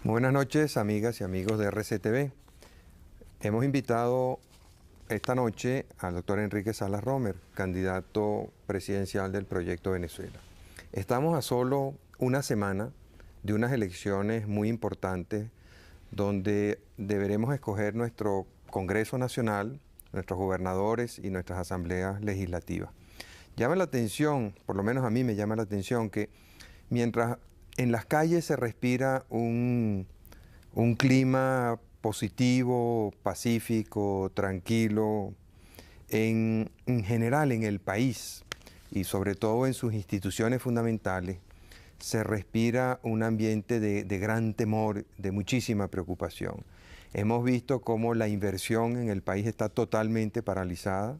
Buenas noches, amigas y amigos de RCTV. Hemos invitado esta noche al doctor Enrique Salas Romer, candidato presidencial del Proyecto Venezuela. Estamos a solo una semana de unas elecciones muy importantes donde deberemos escoger nuestro Congreso Nacional, nuestros gobernadores y nuestras asambleas legislativas. Llama la atención, por lo menos a mí me llama la atención, que mientras en las calles se respira un clima positivo, pacífico, tranquilo, en general en el país y sobre todo en sus instituciones fundamentales, se respira un ambiente de gran temor, de muchísima preocupación. Hemos visto cómo la inversión en el país está totalmente paralizada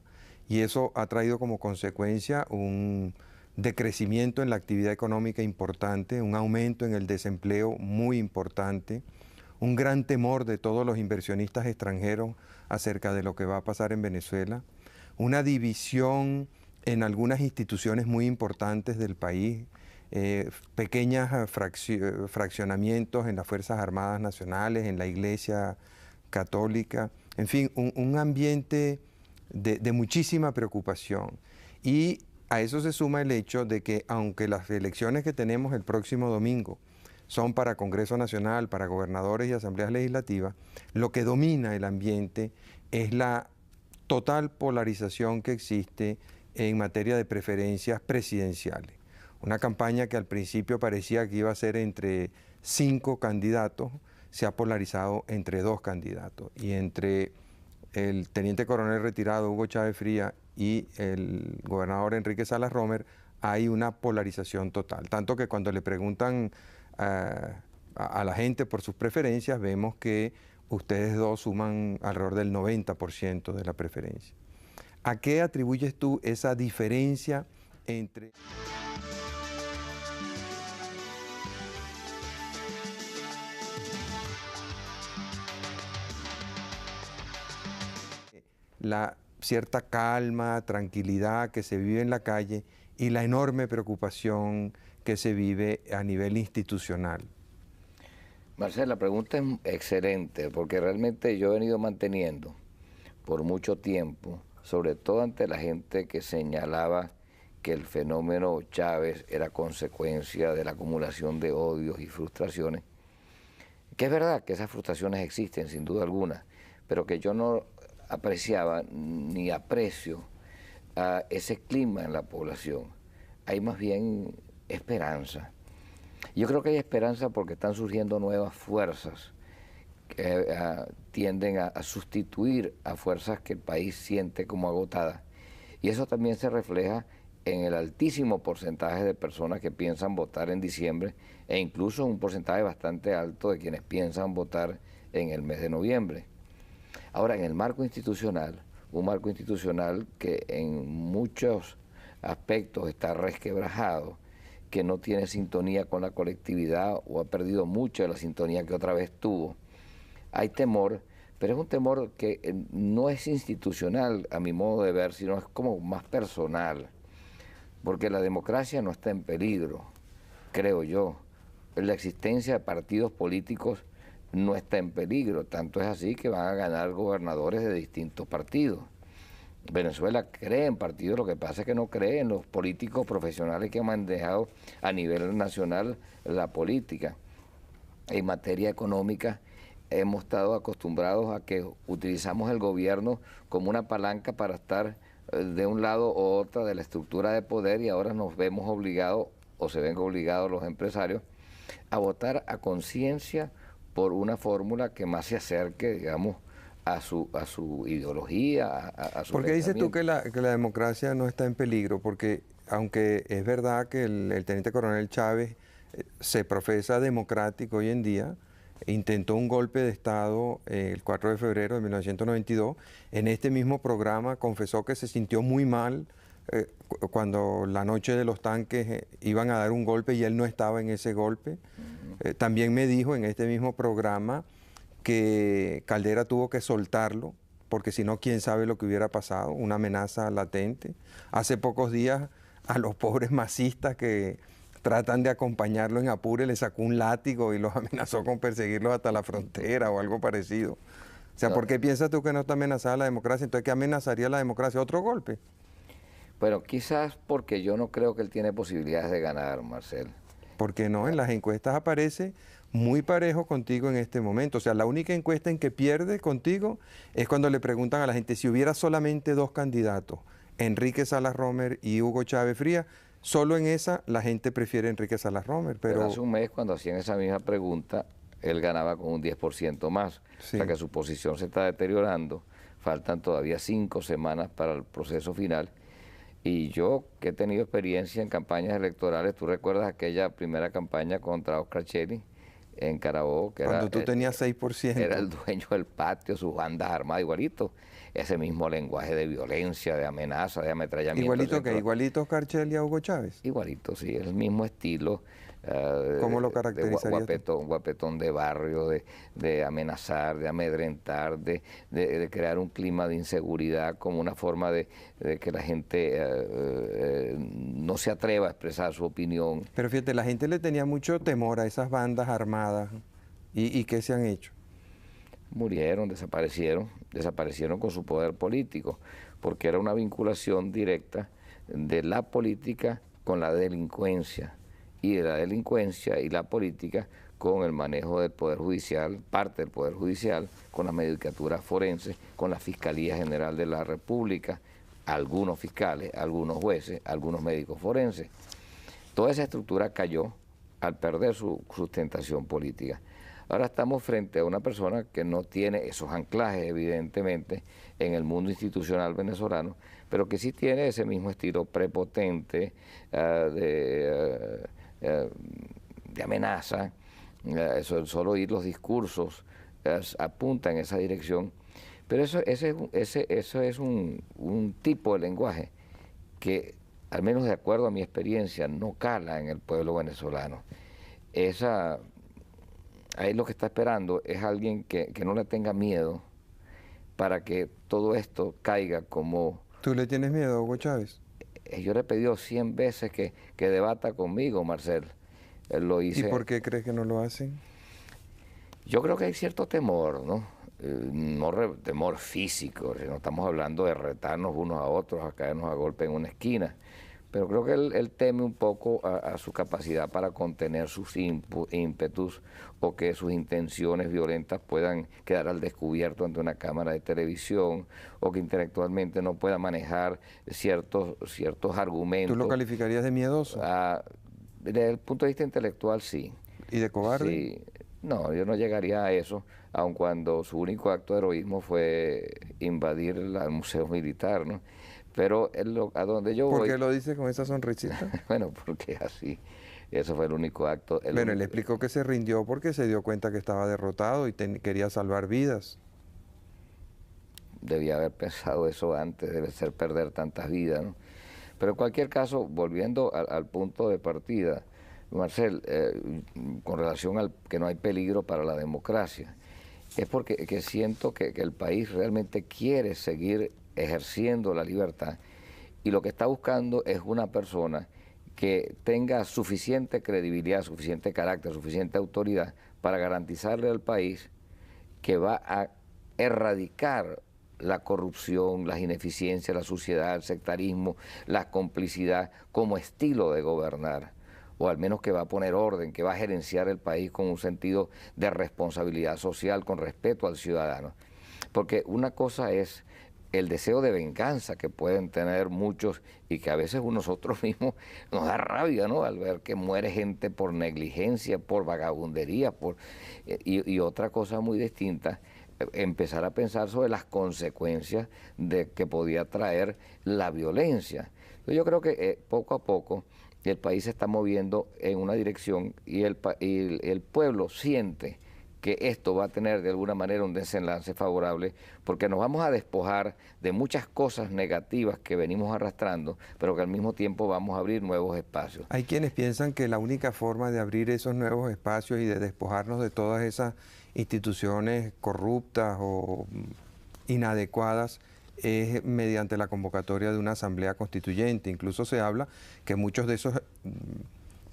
y eso ha traído como consecuencia un decrecimiento en la actividad económica importante, un aumento en el desempleo muy importante, un gran temor de todos los inversionistas extranjeros acerca de lo que va a pasar en Venezuela, una división en algunas instituciones muy importantes del país, pequeños fraccionamientos en las Fuerzas Armadas Nacionales, en la Iglesia Católica, en fin, un ambiente de muchísima preocupación. Y a eso se suma el hecho de que aunque las elecciones que tenemos el próximo domingo son para Congreso Nacional, para gobernadores y asambleas legislativas, lo que domina el ambiente es la total polarización que existe en materia de preferencias presidenciales. Una campaña que al principio parecía que iba a ser entre 5 candidatos, se ha polarizado entre 2 candidatos. Y entre el teniente coronel retirado Hugo Chávez Frías y el gobernador Enrique Salas Romer hay una polarización total. Tanto que cuando le preguntan a la gente por sus preferencias, vemos que ustedes dos suman alrededor del 90% de la preferencia. ¿A qué atribuyes tú esa diferencia entre la cierta calma, tranquilidad que se vive en la calle y la enorme preocupación que se vive a nivel institucional? Marcela, la pregunta es excelente porque realmente yo he venido manteniendo por mucho tiempo, sobre todo ante la gente que señalaba que el fenómeno Chávez era consecuencia de la acumulación de odios y frustraciones, que es verdad que esas frustraciones existen sin duda alguna, pero que yo no apreciaba ni aprecio a ese clima en la población. Hay más bien esperanza. Yo creo que hay esperanza porque están surgiendo nuevas fuerzas que tienden a sustituir a fuerzas que el país siente como agotadas. Y eso también se refleja en el altísimo porcentaje de personas que piensan votar en diciembre e incluso un porcentaje bastante alto de quienes piensan votar en el mes de noviembre. Ahora, en el marco institucional, un marco institucional que en muchos aspectos está resquebrajado, que no tiene sintonía con la colectividad o ha perdido mucho de la sintonía que otra vez tuvo. Hay temor, pero es un temor que no es institucional a mi modo de ver, sino es como más personal, porque la democracia no está en peligro, creo yo. La existencia de partidos políticos no está en peligro, tanto es así que van a ganar gobernadores de distintos partidos. Venezuela cree en partidos, lo que pasa es que no cree en los políticos profesionales que han manejado a nivel nacional la política. En materia económica hemos estado acostumbrados a que utilizamos el gobierno como una palanca para estar de un lado u otro de la estructura de poder y ahora nos vemos obligados, o se ven obligados los empresarios, a votar a conciencia por una fórmula que más se acerque, digamos, a su ideología, a su ¿Por qué dices tú pensamiento. que la democracia no está en peligro? Porque aunque es verdad que el teniente coronel Chávez se profesa democrático hoy en día, intentó un golpe de Estado el 4 de febrero de 1992, en este mismo programa confesó que se sintió muy mal cuando la noche de los tanques iban a dar un golpe y él no estaba en ese golpe. También me dijo en este mismo programa que Caldera tuvo que soltarlo, porque si no, quién sabe lo que hubiera pasado, una amenaza latente. Hace pocos días a los pobres masistas que tratan de acompañarlo en Apure, le sacó un látigo y los amenazó con perseguirlos hasta la frontera o algo parecido. O sea, No, ¿por qué piensas tú que no está amenazada la democracia? Entonces, ¿qué amenazaría la democracia? ¿Otro golpe? bueno, quizás porque yo no creo que él tiene posibilidades de ganar, Marcel. Porque no, en las encuestas aparece muy parejo contigo en este momento. O sea, la única encuesta en que pierde contigo es cuando le preguntan a la gente si hubiera solamente dos candidatos, Enrique Salas Romer y Hugo Chávez Frías, solo en esa la gente prefiere a Enrique Salas Romer. Pero Pero hace un mes, cuando hacían esa misma pregunta, él ganaba con un 10% más. sí. O sea que su posición se está deteriorando. Faltan todavía 5 semanas para el proceso final. Y yo, que he tenido experiencia en campañas electorales, tú recuerdas aquella primera campaña contra Oscar Cheli en Carabobo, que Cuando tú tenías 6%. era el dueño del patio, sus bandas armadas, igualito. Ese mismo lenguaje de violencia, de amenaza, de ametrallamiento. Igualito que igualito Oscar Cheli a Hugo Chávez. Igualito, sí, el mismo estilo. ¿Cómo lo caracterizarías tú? Guapetón de barrio, de amenazar, de amedrentar, de crear un clima de inseguridad como una forma de que la gente no se atreva a expresar su opinión. Pero fíjate, la gente le tenía mucho temor a esas bandas armadas. ¿Y qué se han hecho? Murieron, desaparecieron con su poder político, porque era una vinculación directa de la política con la delincuencia, y de la delincuencia y la política con el manejo del Poder Judicial, parte del Poder Judicial, con la medicatura forense, con la Fiscalía General de la República, algunos fiscales, algunos jueces, algunos médicos forenses. Toda esa estructura cayó al perder su sustentación política. Ahora estamos frente a una persona que no tiene esos anclajes, evidentemente, en el mundo institucional venezolano, pero que sí tiene ese mismo estilo prepotente de amenaza. Solo oír los discursos apunta en esa dirección. Pero eso es un tipo de lenguaje que, al menos de acuerdo a mi experiencia, no cala en el pueblo venezolano. Ahí lo que está esperando es alguien que no le tenga miedo para que todo esto caiga como... ¿Tú le tienes miedo a Hugo Chávez? Yo le he pedido 100 veces que debata conmigo, Marcel. Lo hice. ¿Y por qué crees que no lo hacen? Yo creo que hay cierto temor, ¿no? Temor físico, no estamos hablando de retarnos unos a otros, a caernos a golpe en una esquina, pero creo que él teme un poco a su capacidad para contener sus ímpetus, o que sus intenciones violentas puedan quedar al descubierto ante una cámara de televisión, o que intelectualmente no pueda manejar ciertos argumentos. ¿Tú lo calificarías de miedoso? Desde el punto de vista intelectual, sí. ¿Y de cobarde? Sí. No, yo no llegaría a eso, aun cuando su único acto de heroísmo fue invadir el Museo Militar, ¿no? Pero a donde yo voy... ¿Por qué lo dice con esa sonrisita? Bueno, porque así, eso fue el único acto... Bueno, él explicó que se rindió porque se dio cuenta que estaba derrotado y quería salvar vidas. Debía haber pensado eso antes, debe ser perder tantas vidas, ¿no? Pero en cualquier caso, volviendo al punto de partida, Marcel, con relación al que no hay peligro para la democracia, es porque siento que el país realmente quiere seguir ejerciendo la libertad, y lo que está buscando es una persona que tenga suficiente credibilidad, suficiente carácter, suficiente autoridad para garantizarle al país que va a erradicar la corrupción, las ineficiencias, la suciedad, el sectarismo, la complicidad como estilo de gobernar, o al menos que va a poner orden, que va a gerenciar el país con un sentido de responsabilidad social, con respeto al ciudadano. Porque una cosa es el deseo de venganza que pueden tener muchos, y que a veces nosotros mismos nos da rabia, ¿no?, al ver que muere gente por negligencia, por vagabundería, y otra cosa muy distinta, empezar a pensar sobre las consecuencias de que podía traer la violencia. Entonces yo creo que poco a poco el país se está moviendo en una dirección, y el pueblo siente que esto va a tener de alguna manera un desenlace favorable, porque nos vamos a despojar de muchas cosas negativas que venimos arrastrando, pero que al mismo tiempo vamos a abrir nuevos espacios. Hay quienes piensan que la única forma de abrir esos nuevos espacios y de despojarnos de todas esas instituciones corruptas o inadecuadas es mediante la convocatoria de una asamblea constituyente. Incluso se habla que muchos de esos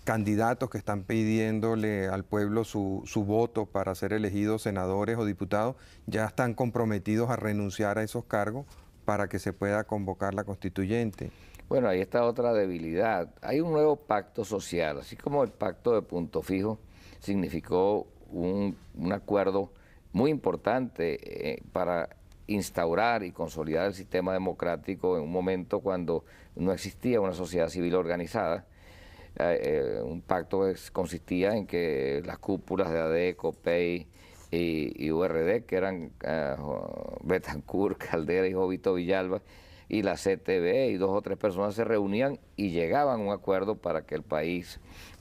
candidatos que están pidiéndole al pueblo su voto para ser elegidos senadores o diputados ya están comprometidos a renunciar a esos cargos para que se pueda convocar la constituyente. Bueno, ahí está otra debilidad. Hay un nuevo pacto social, así como el pacto de Punto Fijo significó un acuerdo muy importante para instaurar y consolidar el sistema democrático en un momento cuando no existía una sociedad civil organizada. Un pacto que consistía en que las cúpulas de ADECO, PEI y URD, que eran Betancourt, Caldera y Jovito Villalba, y la CTV y 2 o 3 personas se reunían y llegaban a un acuerdo para que el país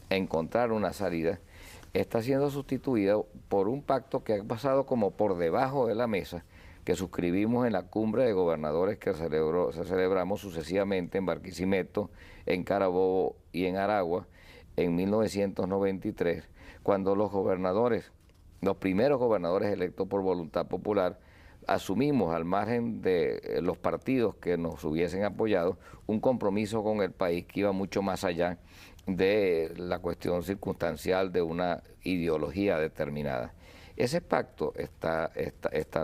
encontrara una salida, está siendo sustituida por un pacto que ha pasado como por debajo de la mesa, que suscribimos en la cumbre de gobernadores que celebramos sucesivamente en Barquisimeto, en Carabobo y en Aragua en 1993, cuando los gobernadores, los primeros gobernadores electos por voluntad popular, asumimos al margen de los partidos que nos hubiesen apoyado un compromiso con el país que iba mucho más allá de la cuestión circunstancial de una ideología determinada. Ese pacto está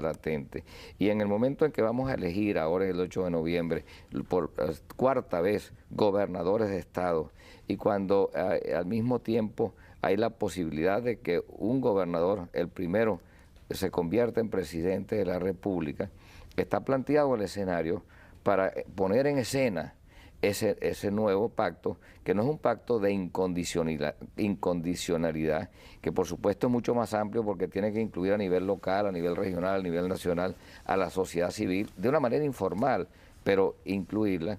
latente y en el momento en que vamos a elegir ahora el 8 de noviembre por 4ª vez gobernadores de estado y cuando al mismo tiempo hay la posibilidad de que un gobernador, el primero, se convierta en presidente de la República, está planteado el escenario para poner en escena ese nuevo pacto, que no es un pacto de incondicionalidad, que por supuesto es mucho más amplio porque tiene que incluir a nivel local, a nivel regional, a nivel nacional, a la sociedad civil, de una manera informal, pero incluirla,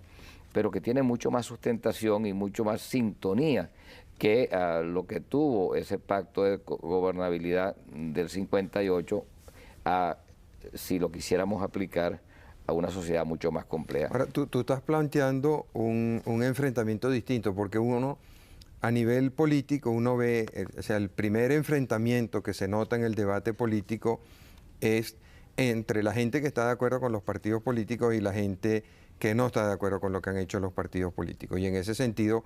pero que tiene mucho más sustentación y mucho más sintonía que lo que tuvo ese pacto de gobernabilidad del 58, si lo quisiéramos aplicar a una sociedad mucho más compleja. Ahora, tú estás planteando un enfrentamiento distinto, porque uno, a nivel político, uno ve, o sea, el primer enfrentamiento que se nota en el debate político es entre la gente que está de acuerdo con los partidos políticos y la gente que no está de acuerdo con lo que han hecho los partidos políticos. Y en ese sentido,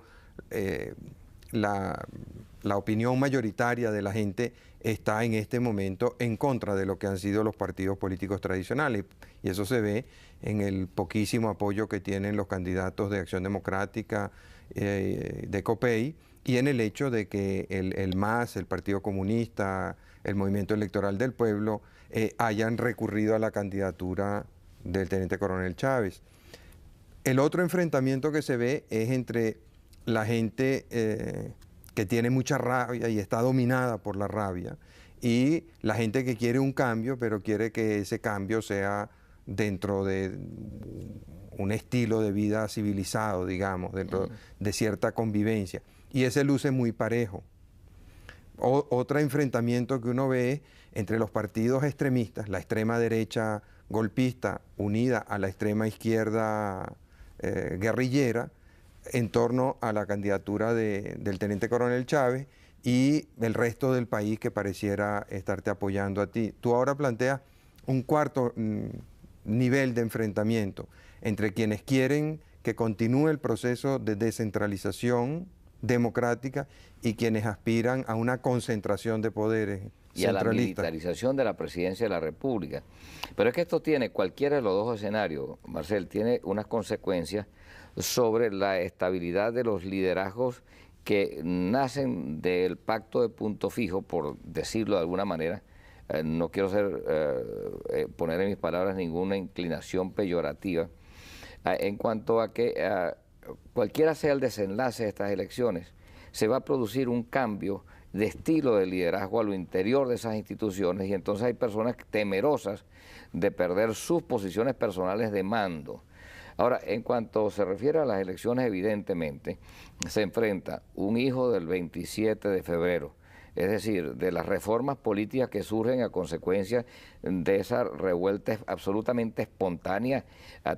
la opinión mayoritaria de la gente está en este momento en contra de lo que han sido los partidos políticos tradicionales. Y eso se ve en el poquísimo apoyo que tienen los candidatos de Acción Democrática, de COPEI, y en el hecho de que el MAS, el Partido Comunista, el Movimiento Electoral del Pueblo, hayan recurrido a la candidatura del Teniente Coronel Chávez. El otro enfrentamiento que se ve es entre la gente que tiene mucha rabia y está dominada por la rabia, y la gente que quiere un cambio, pero quiere que ese cambio sea dentro de un estilo de vida civilizado, digamos, dentro de cierta convivencia. Y ese luce muy parejo. Otro enfrentamiento que uno ve entre los partidos extremistas, la extrema derecha golpista unida a la extrema izquierda guerrillera, en torno a la candidatura del Teniente Coronel Chávez y el resto del país que pareciera estarte apoyando a ti. Tú ahora planteas un cuarto nivel de enfrentamiento entre quienes quieren que continúe el proceso de descentralización democrática y quienes aspiran a una concentración de poderes y a la militarización de la presidencia de la República. Pero es que esto tiene, cualquiera de los dos escenarios, Marcel, tiene unas consecuencias sobre la estabilidad de los liderazgos que nacen del pacto de Punto Fijo, por decirlo de alguna manera. No quiero poner en mis palabras ninguna inclinación peyorativa, en cuanto a que cualquiera sea el desenlace de estas elecciones, se va a producir un cambio de estilo de liderazgo a lo interior de esas instituciones, y entonces hay personas temerosas de perder sus posiciones personales de mando. Ahora, en cuanto se refiere a las elecciones, evidentemente, se enfrenta un hijo del 27 de febrero, es decir, de las reformas políticas que surgen a consecuencia de esa revuelta absolutamente espontánea,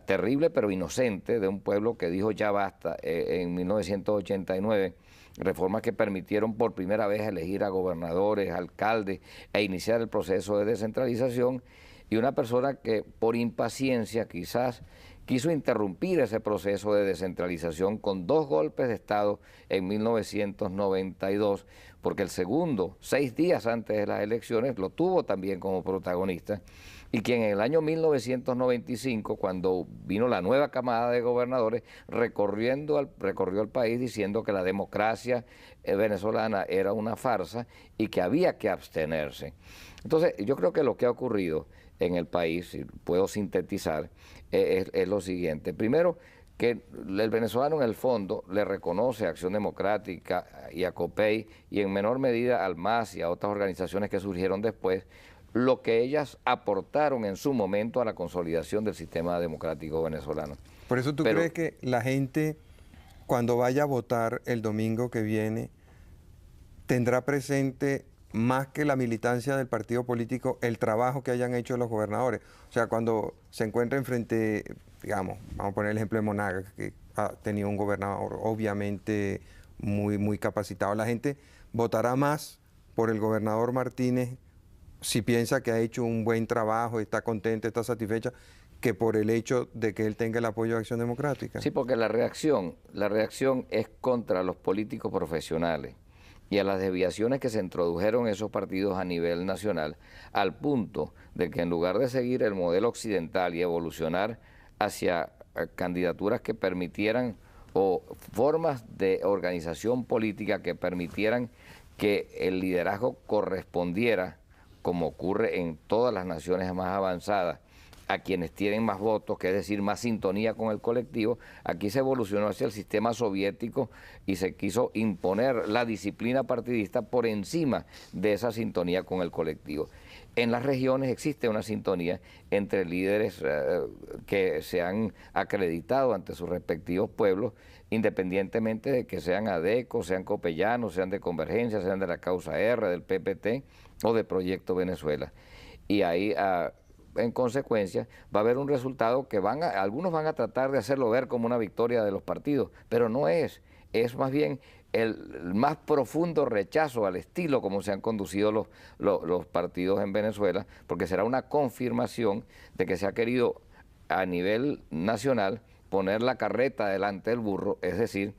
terrible pero inocente, de un pueblo que dijo ya basta en 1989, reformas que permitieron por primera vez elegir a gobernadores, alcaldes e iniciar el proceso de descentralización, y una persona que por impaciencia quizás quiso interrumpir ese proceso de descentralización con 2 golpes de Estado en 1992, porque el segundo, 6 días antes de las elecciones, lo tuvo también como protagonista, y quien en el año 1995, cuando vino la nueva camada de gobernadores, recorrió el país diciendo que la democracia venezolana era una farsa y que había que abstenerse. Entonces, yo creo que lo que ha ocurrido en el país, si puedo sintetizar, es lo siguiente. Primero, que el venezolano en el fondo le reconoce a Acción Democrática y a COPEI y en menor medida al MAS y a otras organizaciones que surgieron después, lo que ellas aportaron en su momento a la consolidación del sistema democrático venezolano. Por eso tú crees que la gente, cuando vaya a votar el domingo que viene, tendrá presente más que la militancia del partido político, el trabajo que hayan hecho los gobernadores. O sea, cuando se encuentren frente, digamos, vamos a poner el ejemplo de Monagas, que ha tenido un gobernador obviamente muy capacitado, la gente votará más por el gobernador Martínez si piensa que ha hecho un buen trabajo, está contenta, está satisfecha, que por el hecho de que él tenga el apoyo de Acción Democrática. Sí, porque la reacción es contra los políticos profesionales y a las desviaciones que se introdujeron en esos partidos a nivel nacional, al punto de que en lugar de seguir el modelo occidental y evolucionar hacia candidaturas que permitieran o formas de organización política que permitieran que el liderazgo correspondiera, como ocurre en todas las naciones más avanzadas, a quienes tienen más votos, que es decir, más sintonía con el colectivo. Aquí se evolucionó hacia el sistema soviético y se quiso imponer la disciplina partidista por encima de esa sintonía con el colectivo. En las regiones existe una sintonía entre líderes que se han acreditado ante sus respectivos pueblos, independientemente de que sean ADECO, sean copellanos, sean de Convergencia, sean de la Causa R, del PPT o de Proyecto Venezuela. Y ahí, en consecuencia, va a haber un resultado que algunos van a tratar de hacerlo ver como una victoria de los partidos, pero no es más bien el más profundo rechazo al estilo como se han conducido los partidos en Venezuela, porque será una confirmación de que se ha querido a nivel nacional poner la carreta delante del burro, es decir,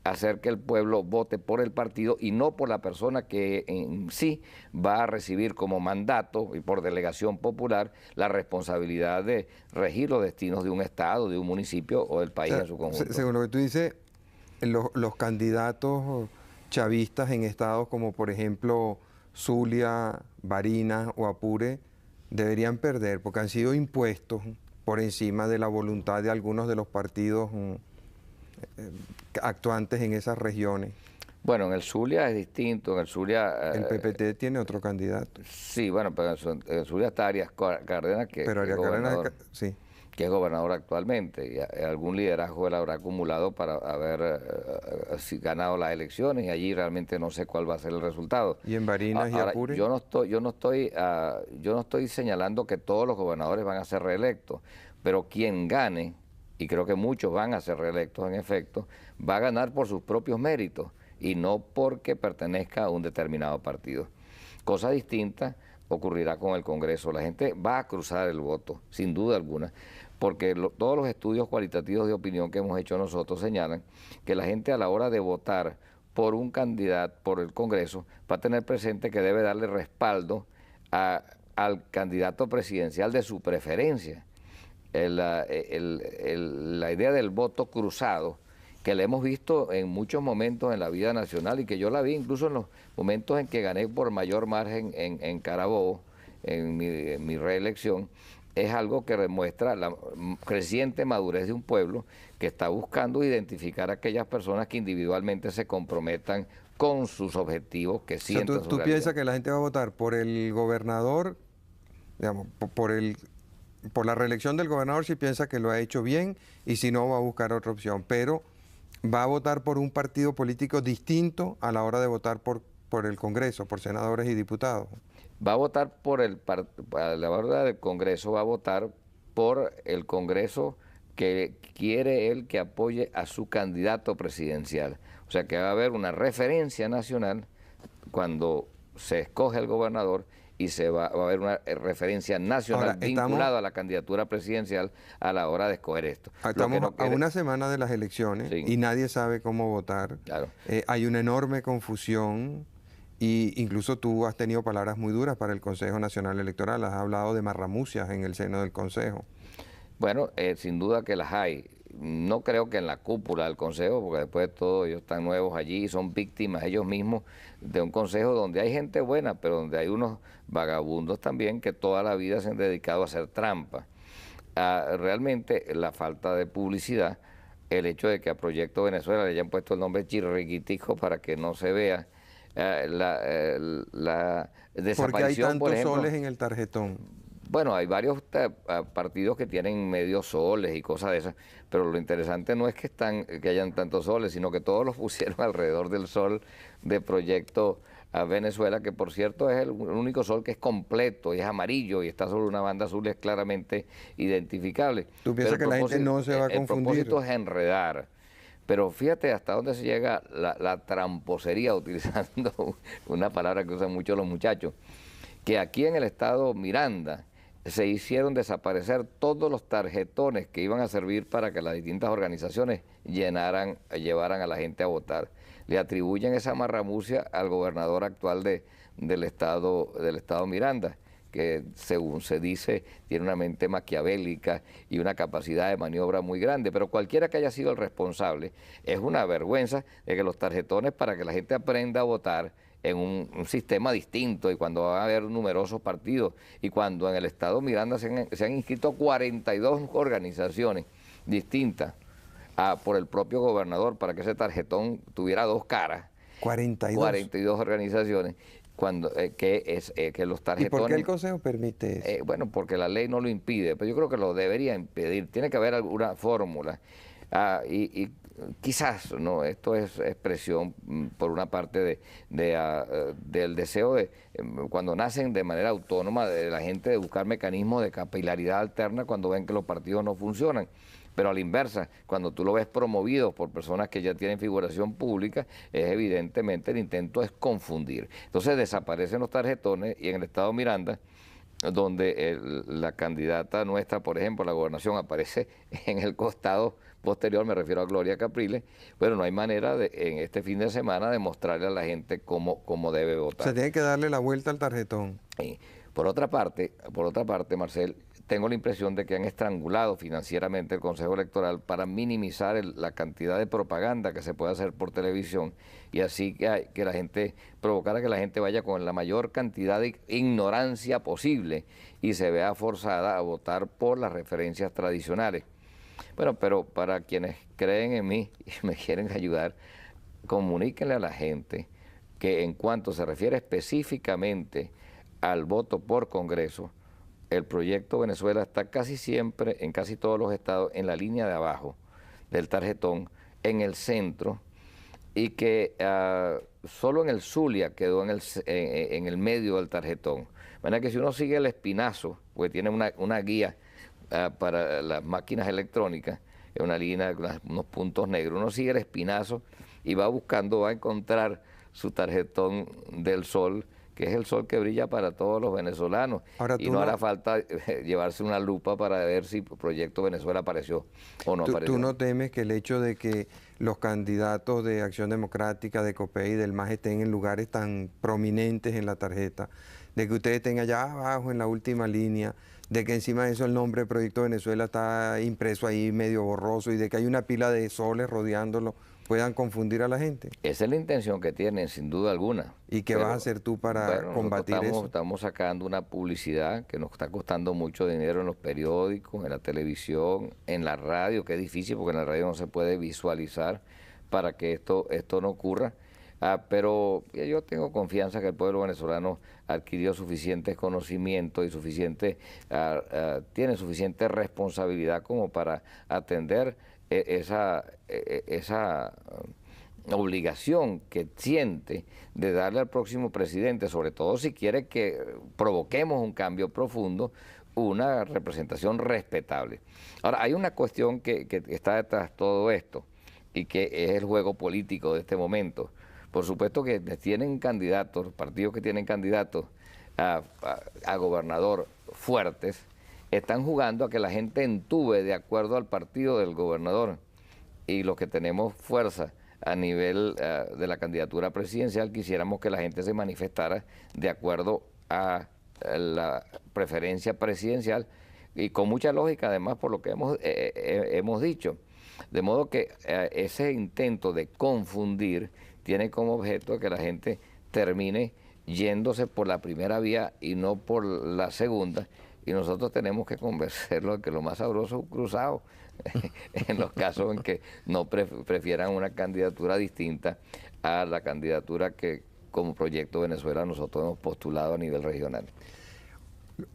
hacer que el pueblo vote por el partido y no por la persona que en sí va a recibir como mandato y por delegación popular la responsabilidad de regir los destinos de un estado, de un municipio o del país, o sea, en su conjunto. Según lo que tú dices, los candidatos chavistas en estados como por ejemplo Zulia, Barinas o Apure deberían perder porque han sido impuestos por encima de la voluntad de algunos de los partidos actuantes en esas regiones. Bueno, en el Zulia es distinto, en el Zulia... el PPT tiene otro candidato. Sí, bueno, pero en el Zulia está Arias Cárdenas, que es gobernador actualmente, y algún liderazgo él habrá acumulado para haber ganado las elecciones, y allí realmente no sé cuál va a ser el resultado. ¿Y en Barinas y Apure? Yo no estoy señalando que todos los gobernadores van a ser reelectos, pero quien gane, y creo que muchos van a ser reelectos en efecto, va a ganar por sus propios méritos y no porque pertenezca a un determinado partido. Cosa distinta ocurrirá con el Congreso. La gente va a cruzar el voto, sin duda alguna, porque todos los estudios cualitativos de opinión que hemos hecho nosotros señalan que la gente a la hora de votar por un candidato, por el Congreso, va a tener presente que debe darle respaldo al candidato presidencial de su preferencia. La idea del voto cruzado, que la hemos visto en muchos momentos en la vida nacional y que yo la vi incluso en los momentos en que gané por mayor margen en Carabobo, en mi reelección, es algo que demuestra la creciente madurez de un pueblo que está buscando identificar a aquellas personas que individualmente se comprometan con sus objetivos, que sientan su realidad. ¿Tú piensas que la gente va a votar por el gobernador, digamos, por la reelección del gobernador si piensa que lo ha hecho bien y si no va a buscar otra opción, pero va a votar por un partido político distinto a la hora de votar por el Congreso, por senadores y diputados? Va a votar a la hora del Congreso, va a votar por el Congreso que quiere él que apoye a su candidato presidencial. O sea que va a haber una referencia nacional cuando se escoge el gobernador y va a haber una referencia nacional Ahora, vinculada a la candidatura presidencial a la hora de escoger esto. estamos a una semana de las elecciones Sí. y nadie sabe cómo votar. Claro. Hay una enorme confusión y incluso tú has tenido palabras muy duras para el Consejo Nacional Electoral. Has hablado de marramucias en el seno del Consejo. Bueno, sin duda que las hay. No creo que en la cúpula del Consejo, porque después de todo ellos están nuevos allí y son víctimas ellos mismos de un Consejo donde hay gente buena, pero donde hay unos vagabundos también que toda la vida se han dedicado a hacer trampa. Realmente la falta de publicidad, el hecho de que a Proyecto Venezuela le hayan puesto el nombre chirriquitico para que no se vea, la desaparición, ¿Por qué hay tantos por ejemplo, soles en el tarjetón? bueno, hay varios partidos que tienen medios soles y cosas de esas, pero lo interesante no es que hayan tantos soles, sino que todos los pusieron alrededor del sol de Proyecto a Venezuela, que por cierto es el único sol que es completo y es amarillo y está sobre una banda azul, es claramente identificable. ¿Tú piensas que la gente no se va a confundir? El propósito es enredar. Pero fíjate hasta dónde se llega la tramposería, utilizando una palabra que usan mucho los muchachos, que aquí en el estado Miranda se hicieron desaparecer todos los tarjetones que iban a servir para que las distintas organizaciones llevaran a la gente a votar. Le atribuyen esa marramucia al gobernador actual del estado Miranda, que según se dice tiene una mente maquiavélica y una capacidad de maniobra muy grande, pero cualquiera que haya sido el responsable, es una vergüenza de que los tarjetones para que la gente aprenda a votar en un sistema distinto y cuando va a haber numerosos partidos y cuando en el estado Miranda se han inscrito 42 organizaciones distintas por el propio gobernador para que ese tarjetón tuviera dos caras. 42 organizaciones. Que los tarjetones... ¿Y por qué el Consejo permite eso? Bueno, porque la ley no lo impide, pero yo creo que lo debería impedir. Tiene que haber alguna fórmula. Y quizás, no, esto es expresión por una parte del deseo de, cuando nacen de manera autónoma, de la gente de buscar mecanismos de capilaridad alterna cuando ven que los partidos no funcionan. Pero a la inversa, cuando tú lo ves promovido por personas que ya tienen figuración pública, es evidentemente el intento es confundir. Entonces desaparecen los tarjetones y en el estado Miranda, donde la candidata nuestra, por ejemplo, la gobernación aparece en el costado posterior, me refiero a Gloria Capriles, pero no hay manera en este fin de semana de mostrarle a la gente cómo debe votar. Se tiene que darle la vuelta al tarjetón. Por otra parte, Marcel, tengo la impresión de que han estrangulado financieramente el Consejo Electoral para minimizar la cantidad de propaganda que se puede hacer por televisión y así que la gente, provocar a que la gente vaya con la mayor cantidad de ignorancia posible y se vea forzada a votar por las referencias tradicionales. Bueno, pero para quienes creen en mí y me quieren ayudar, comuníquenle a la gente que en cuanto se refiere específicamente al voto por Congreso, el Proyecto Venezuela está casi siempre, en casi todos los estados, en la línea de abajo del tarjetón, en el centro, y que solo en el Zulia quedó en el medio del tarjetón. De manera que si uno sigue el espinazo, porque tiene una guía para las máquinas electrónicas, es una línea de unos puntos negros, uno sigue el espinazo y va buscando, va a encontrar su tarjetón del sol, que es el sol que brilla para todos los venezolanos. Ahora, y no hará falta llevarse una lupa para ver si Proyecto Venezuela apareció o no apareció. ¿Tú no temes que el hecho de que los candidatos de Acción Democrática, de COPEI y del MAS estén en lugares tan prominentes en la tarjeta, de que ustedes estén allá abajo en la última línea, de que encima de eso el nombre de Proyecto Venezuela está impreso ahí medio borroso y de que hay una pila de soles rodeándolo, puedan confundir a la gente? Esa es la intención que tienen, sin duda alguna. ¿Y qué vas a hacer tú para combatir eso? Estamos sacando una publicidad que nos está costando mucho dinero en los periódicos, en la televisión, en la radio, que es difícil porque en la radio no se puede visualizar para que esto no ocurra. Pero yo tengo confianza que el pueblo venezolano adquirió suficientes conocimientos y tiene suficiente responsabilidad como para atender esa obligación que siente de darle al próximo presidente, sobre todo si quiere que provoquemos un cambio profundo, una representación respetable. Ahora, hay una cuestión que está detrás de todo esto y que es el juego político de este momento. Por supuesto que tienen candidatos, los partidos que tienen candidatos a gobernador fuertes, están jugando a que la gente entube de acuerdo al partido del gobernador. Y los que tenemos fuerza a nivel de la candidatura presidencial, quisiéramos que la gente se manifestara de acuerdo a la preferencia presidencial y con mucha lógica además por lo que hemos dicho. De modo que ese intento de confundir tiene como objeto que la gente termine yéndose por la primera vía y no por la segunda, y nosotros tenemos que convencerlo de que lo más sabroso es un cruzado, en los casos en que no prefieran una candidatura distinta a la candidatura que como Proyecto Venezuela nosotros hemos postulado a nivel regional.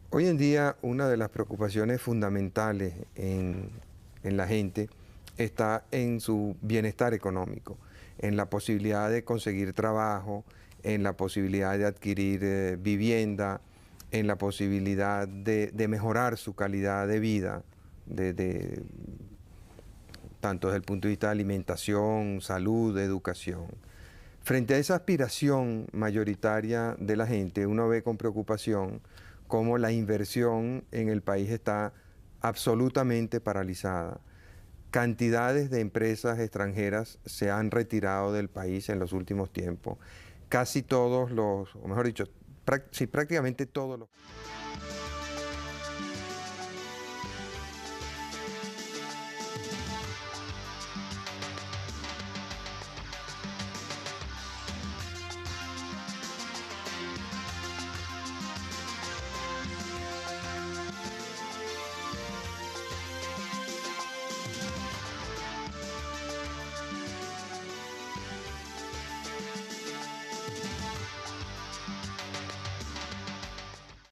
Hoy en día una de las preocupaciones fundamentales en la gente está en su bienestar económico, en la posibilidad de conseguir trabajo, en la posibilidad de adquirir vivienda, en la posibilidad de mejorar su calidad de vida, tanto desde el punto de vista de alimentación, salud, educación. Frente a esa aspiración mayoritaria de la gente, uno ve con preocupación cómo la inversión en el país está absolutamente paralizada. Cantidades de empresas extranjeras se han retirado del país en los últimos tiempos. Casi todos los, o mejor dicho, sí, prácticamente todos los...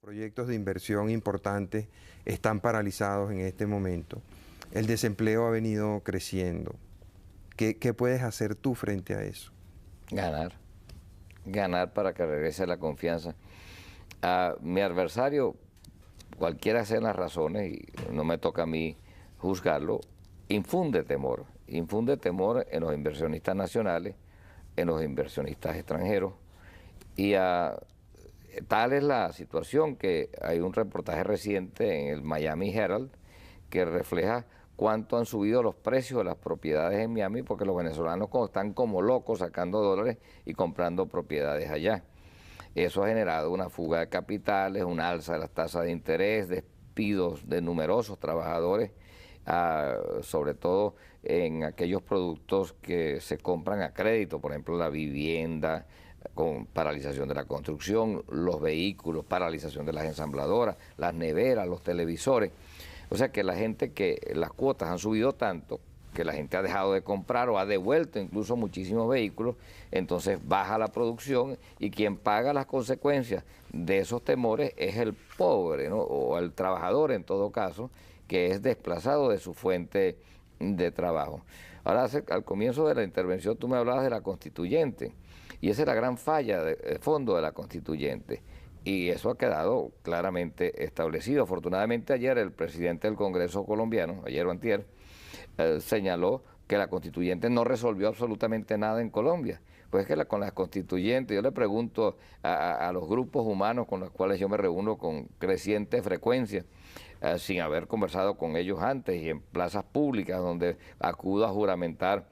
Proyectos de inversión importantes están paralizados en este momento. El desempleo ha venido creciendo. ¿Qué puedes hacer tú frente a eso? Ganar para que regrese la confianza. A mi adversario, cualquiera sean las razones, y no me toca a mí juzgarlo, infunde temor en los inversionistas nacionales, en los inversionistas extranjeros, y tal es la situación que hay un reportaje reciente en el Miami Herald que refleja cuánto han subido los precios de las propiedades en Miami, porque los venezolanos están como locos sacando dólares y comprando propiedades allá. Eso ha generado una fuga de capitales, una alza de las tasas de interés, despidos de numerosos trabajadores, sobre todo en aquellos productos que se compran a crédito, por ejemplo la vivienda, con paralización de la construcción, los vehículos, paralización de las ensambladoras, las neveras, los televisores. O sea que la gente, que las cuotas han subido tanto que la gente ha dejado de comprar o ha devuelto incluso muchísimos vehículos, entonces baja la producción y quien paga las consecuencias de esos temores es el pobre, ¿no? O el trabajador en todo caso, que es desplazado de su fuente de trabajo. Ahora, al comienzo de la intervención tú me hablabas de la constituyente, y esa es la gran falla de fondo de la constituyente, y eso ha quedado claramente establecido. Afortunadamente ayer el presidente del Congreso colombiano, ayer o antier, señaló que la constituyente no resolvió absolutamente nada en Colombia. Pues es que con las constituyentes, yo le pregunto a los grupos humanos con los cuales yo me reúno con creciente frecuencia, sin haber conversado con ellos antes y en plazas públicas donde acudo a juramentar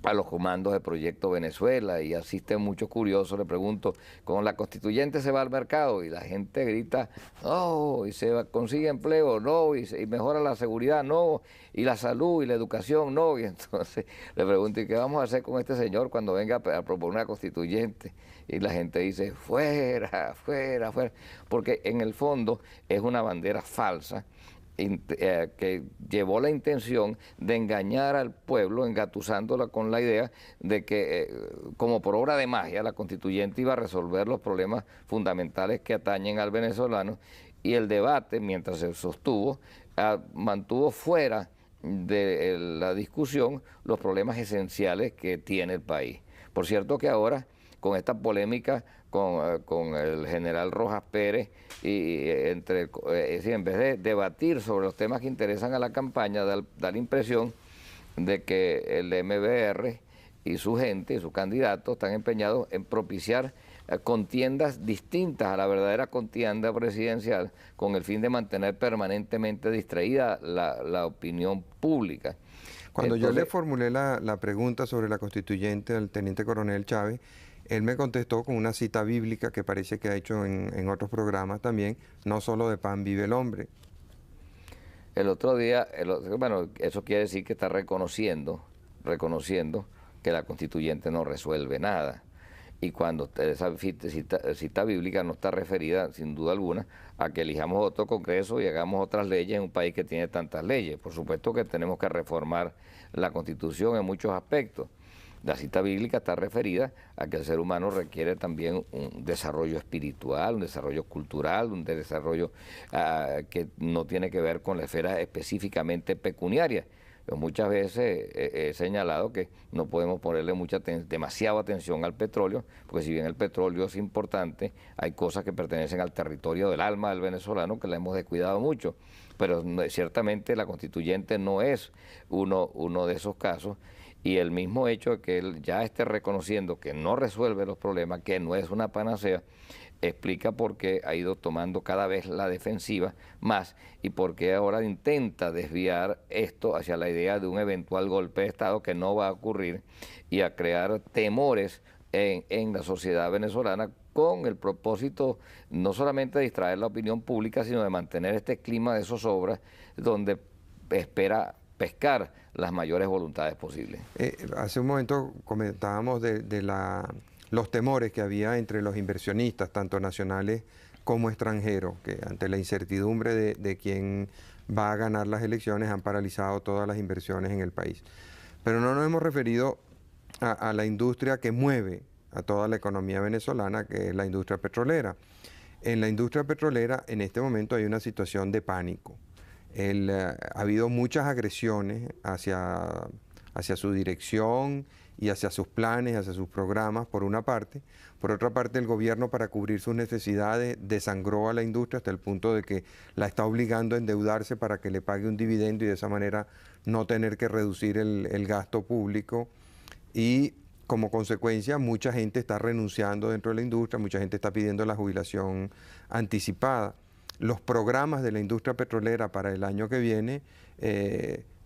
a los comandos de Proyecto Venezuela y asisten muchos curiosos, le pregunto, ¿con la constituyente se va al mercado? Y la gente grita, no, y consigue empleo, no, y mejora la seguridad, no, y la salud y la educación, no. Y entonces le pregunto, ¿y qué vamos a hacer con este señor cuando venga a proponer una constituyente? Y la gente dice, fuera, fuera, fuera, porque en el fondo es una bandera falsa, que llevó la intención de engañar al pueblo, engatusándola con la idea de que, como por obra de magia, la constituyente iba a resolver los problemas fundamentales que atañen al venezolano, y el debate, mientras se sostuvo, mantuvo fuera de la discusión los problemas esenciales que tiene el país. Por cierto que ahora, con esta polémica con el general Rojas Pérez, y en vez de debatir sobre los temas que interesan a la campaña, da la impresión de que el MBR y su gente y sus candidatos están empeñados en propiciar contiendas distintas a la verdadera contienda presidencial con el fin de mantener permanentemente distraída la opinión pública. Cuando yo le formulé la pregunta sobre la constituyente al teniente coronel Chávez, él me contestó con una cita bíblica que parece que ha hecho en otros programas también, no solo de pan vive el hombre. El otro día, bueno, eso quiere decir que está reconociendo que la constituyente no resuelve nada. Y cuando esa cita bíblica no está referida, sin duda alguna, a que elijamos otro Congreso y hagamos otras leyes en un país que tiene tantas leyes. Por supuesto que tenemos que reformar la Constitución en muchos aspectos. La cita bíblica está referida a que el ser humano requiere también un desarrollo espiritual, un desarrollo cultural, un desarrollo que no tiene que ver con la esfera específicamente pecuniaria. Yo muchas veces he señalado que no podemos ponerle demasiada atención al petróleo, porque si bien el petróleo es importante, hay cosas que pertenecen al territorio del alma del venezolano que la hemos descuidado mucho, pero ciertamente la constituyente no es uno de esos casos, y el mismo hecho de que él ya esté reconociendo que no resuelve los problemas, que no es una panacea, explica por qué ha ido tomando cada vez la defensiva más y por qué ahora intenta desviar esto hacia la idea de un eventual golpe de Estado que no va a ocurrir y a crear temores en la sociedad venezolana con el propósito no solamente de distraer la opinión pública, sino de mantener este clima de zozobra donde espera pescar las mayores voluntades posibles. Hace un momento comentábamos los temores que había entre los inversionistas, tanto nacionales como extranjeros, que ante la incertidumbre de quién va a ganar las elecciones han paralizado todas las inversiones en el país. Pero no nos hemos referido a la industria que mueve a toda la economía venezolana, que es la industria petrolera. En la industria petrolera en este momento hay una situación de pánico. Ha habido muchas agresiones hacia su dirección y hacia sus planes, hacia sus programas, por una parte. Por otra parte, el gobierno, para cubrir sus necesidades, desangró a la industria hasta el punto de que la está obligando a endeudarse para que le pague un dividendo y de esa manera no tener que reducir el gasto público. Y como consecuencia, mucha gente está renunciando dentro de la industria, mucha gente está pidiendo la jubilación anticipada. Los programas de la industria petrolera para el año que viene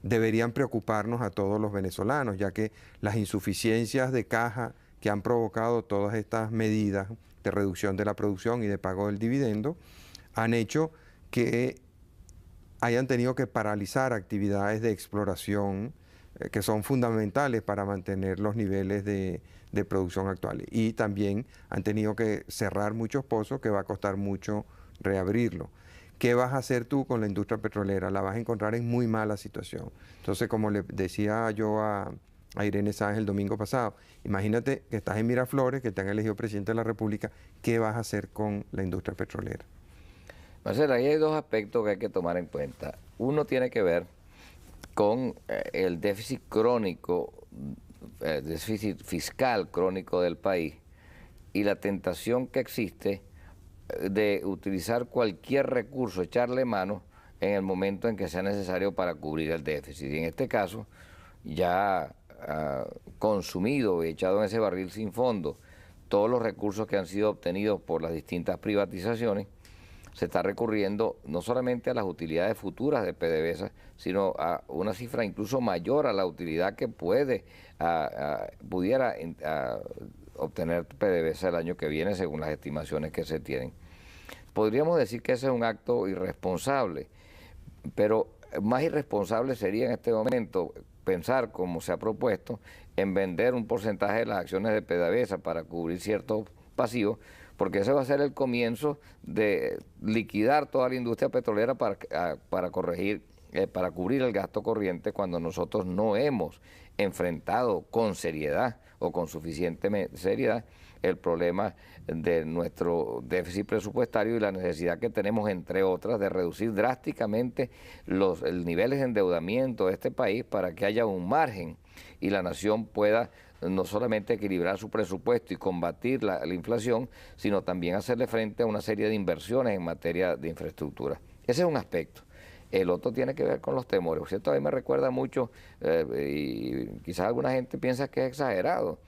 deberían preocuparnos a todos los venezolanos, ya que las insuficiencias de caja que han provocado todas estas medidas de reducción de la producción y de pago del dividendo han hecho que hayan tenido que paralizar actividades de exploración que son fundamentales para mantener los niveles de producción actuales. Y también han tenido que cerrar muchos pozos que va a costar mucho reabrirlo. ¿Qué vas a hacer tú con la industria petrolera? La vas a encontrar en muy mala situación. Entonces, como le decía yo a Irene Sáenz el domingo pasado, imagínate que estás en Miraflores, que te han elegido presidente de la República, ¿qué vas a hacer con la industria petrolera? Marcelo, ahí hay dos aspectos que hay que tomar en cuenta. Uno tiene que ver con el déficit crónico, el déficit fiscal crónico del país y la tentación que existe de utilizar cualquier recurso, echarle mano en el momento en que sea necesario para cubrir el déficit. Y en este caso, ya consumido y echado en ese barril sin fondo todos los recursos que han sido obtenidos por las distintas privatizaciones, se está recurriendo no solamente a las utilidades futuras de PDVSA, sino a una cifra incluso mayor a la utilidad que pudiera obtener PDVSA el año que viene, según las estimaciones que se tienen. Podríamos decir que ese es un acto irresponsable, pero más irresponsable sería en este momento pensar, como se ha propuesto, en vender un porcentaje de las acciones de PDVSA para cubrir ciertos pasivos, porque ese va a ser el comienzo de liquidar toda la industria petrolera para cubrir el gasto corriente, cuando nosotros no hemos enfrentado con seriedad o con suficiente seriedad el problema de nuestro déficit presupuestario y la necesidad que tenemos, entre otras, de reducir drásticamente los niveles de endeudamiento de este país para que haya un margen y la nación pueda no solamente equilibrar su presupuesto y combatir la inflación, sino también hacerle frente a una serie de inversiones en materia de infraestructura. Ese es un aspecto. el otro tiene que ver con los temores. Por cierto, a mí me recuerda mucho, y quizás alguna gente piensa que es exagerado,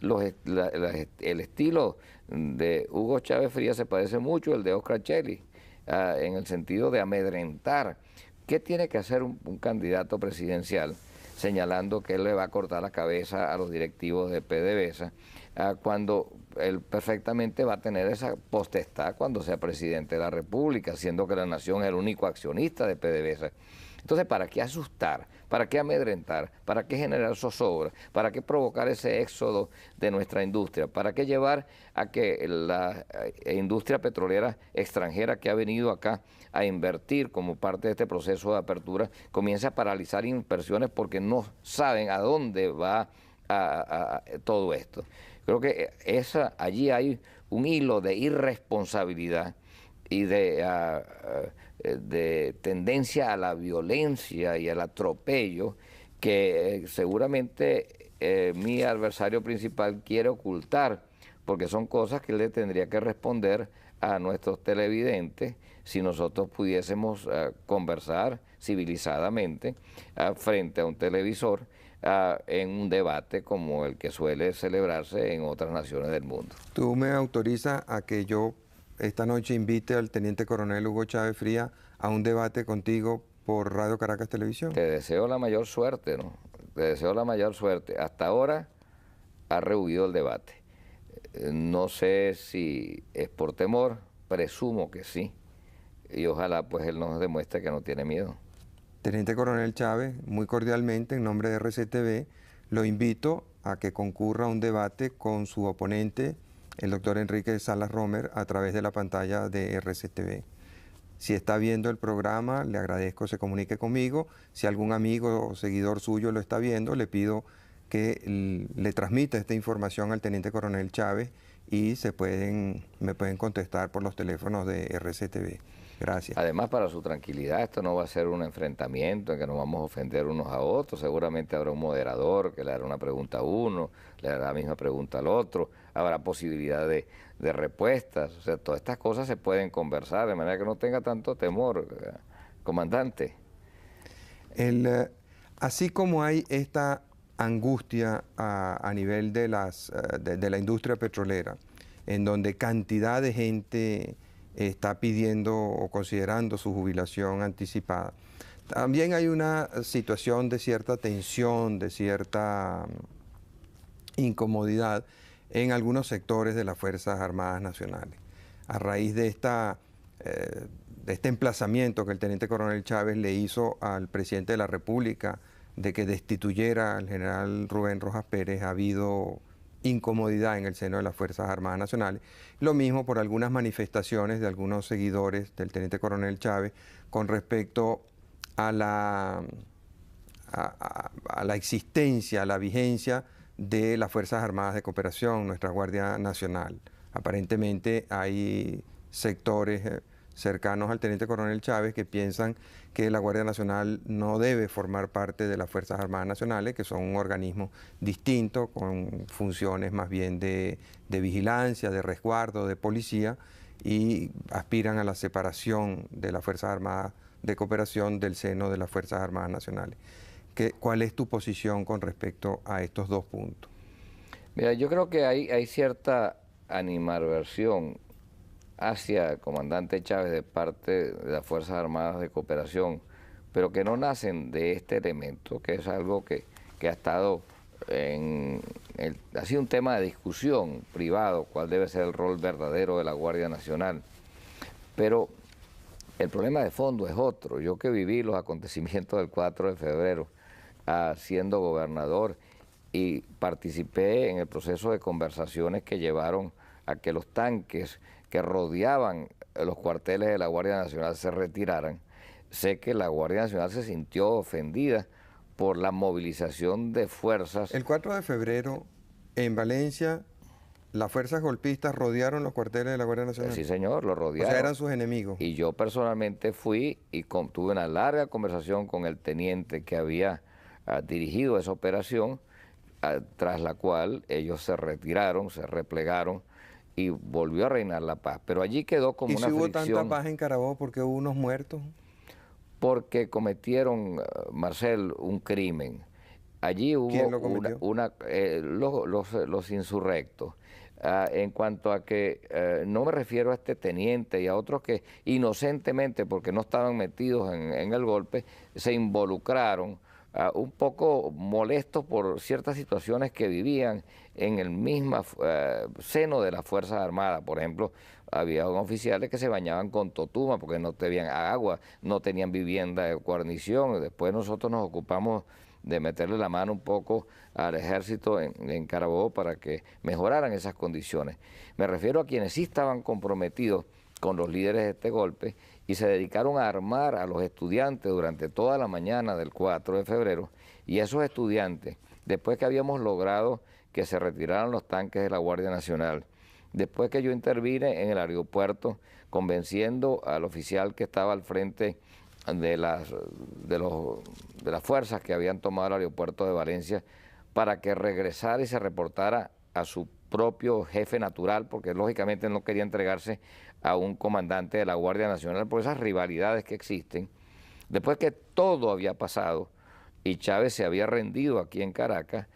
el estilo de Hugo Chávez Frías se parece mucho al de Oscar Chely, en el sentido de amedrentar. ¿Qué tiene que hacer un candidato presidencial señalando que él le va a cortar la cabeza a los directivos de PDVSA cuando él perfectamente va a tener esa potestad cuando sea presidente de la República, siendo que la nación es el único accionista de PDVSA? Entonces, ¿para qué asustar? ¿Para qué amedrentar? ¿Para qué generar zozobra? ¿Para qué provocar ese éxodo de nuestra industria? ¿Para qué llevar a que la industria petrolera extranjera que ha venido acá a invertir como parte de este proceso de apertura comience a paralizar inversiones porque no saben a dónde va todo esto? Creo que allí hay un hilo de irresponsabilidad y de tendencia a la violencia y al atropello que seguramente mi adversario principal quiere ocultar, porque son cosas que él le tendría que responder a nuestros televidentes si nosotros pudiésemos conversar civilizadamente frente a un televisor en un debate como el que suele celebrarse en otras naciones del mundo. ¿Tú me autorizas a que yo esta noche invite al teniente coronel Hugo Chávez Frías a un debate contigo por Radio Caracas Televisión? Te deseo la mayor suerte, ¿no? Te deseo la mayor suerte. Hasta ahora ha rehuido el debate. No sé si es por temor, presumo que sí. Y ojalá pues él nos demuestre que no tiene miedo. Teniente coronel Chávez, muy cordialmente, en nombre de RCTV, lo invito a que concurra a un debate con su oponente, el doctor Enrique Salas Romer, a través de la pantalla de RCTV. Si está viendo el programa, le agradezco se comunique conmigo. Si algún amigo o seguidor suyo lo está viendo, le pido que le transmita esta información al teniente coronel Chávez y me pueden contestar por los teléfonos de RCTV. Gracias. Además, para su tranquilidad, esto no va a ser un enfrentamiento en que nos vamos a ofender unos a otros. Seguramente habrá un moderador que le hará una pregunta a uno, le hará la misma pregunta al otro, habrá posibilidad de respuestas. O sea, todas estas cosas se pueden conversar, de manera que no tenga tanto temor, comandante. Así como hay esta angustia a nivel de la industria petrolera, en donde cantidad de gente está pidiendo o considerando su jubilación anticipada, también hay una situación de cierta tensión, de cierta incomodidad en algunos sectores de las Fuerzas Armadas Nacionales. A raíz de este emplazamiento que el teniente coronel Chávez le hizo al presidente de la República de que destituyera al general Rubén Rojas Pérez, ha habido incomodidad en el seno de las Fuerzas Armadas Nacionales. Lo mismo por algunas manifestaciones de algunos seguidores del teniente coronel Chávez con respecto a la existencia, a la vigencia de las Fuerzas Armadas de Cooperación, nuestra Guardia Nacional. Aparentemente hay sectores cercanos al teniente coronel Chávez que piensan que la Guardia Nacional no debe formar parte de las Fuerzas Armadas Nacionales, que son un organismo distinto, con funciones más bien de vigilancia, de resguardo, de policía, y aspiran a la separación de las Fuerzas Armadas de Cooperación del seno de las Fuerzas Armadas Nacionales. ¿Cuál es tu posición con respecto a estos dos puntos? Mira, yo creo que hay cierta animadversión hacia el comandante Chávez de parte de las Fuerzas Armadas de Cooperación, pero que no nacen de este elemento, que es algo que ha estado ha sido un tema de discusión privado, cuál debe ser el rol verdadero de la Guardia Nacional. Pero el problema de fondo es otro. Yo que viví los acontecimientos del 4 de febrero, siendo gobernador, y participé en el proceso de conversaciones que llevaron a que los tanques que rodeaban los cuarteles de la Guardia Nacional se retiraran. Sé que la Guardia Nacional se sintió ofendida por la movilización de fuerzas. El 4 de febrero, en Valencia, las fuerzas golpistas rodearon los cuarteles de la Guardia Nacional. Sí, señor, los rodearon. O sea, eran sus enemigos. Y yo personalmente fui y tuve una larga conversación con el teniente que había dirigido esa operación, tras la cual ellos se retiraron, se replegaron, y volvió a reinar la paz. Pero allí quedó como una fricción. ¿Y si hubo tanta paz en Carabobo porque hubo unos muertos? porque cometieron, Marcel, un crimen. Allí hubo ¿Quién lo cometió? los insurrectos. En cuanto a que no me refiero a este teniente y a otros que inocentemente, porque no estaban metidos en el golpe, se involucraron, un poco molestos por ciertas situaciones que vivían en el mismo seno de las Fuerzas Armadas. Por ejemplo, había oficiales que se bañaban con totuma porque no tenían agua, no tenían vivienda de guarnición. Después nosotros nos ocupamos de meterle la mano un poco al ejército en Carabobo para que mejoraran esas condiciones. Me refiero a quienes sí estaban comprometidos con los líderes de este golpe y se dedicaron a armar a los estudiantes durante toda la mañana del 4 de febrero, y esos estudiantes, después que habíamos logrado que se retiraran los tanques de la Guardia Nacional, después que yo intervine en el aeropuerto convenciendo al oficial que estaba al frente de las fuerzas que habían tomado el aeropuerto de Valencia para que regresara y se reportara a su propio jefe natural, porque lógicamente no quería entregarse a un comandante de la Guardia Nacional por esas rivalidades que existen. Después que todo había pasado y Chávez se había rendido aquí en Caracas,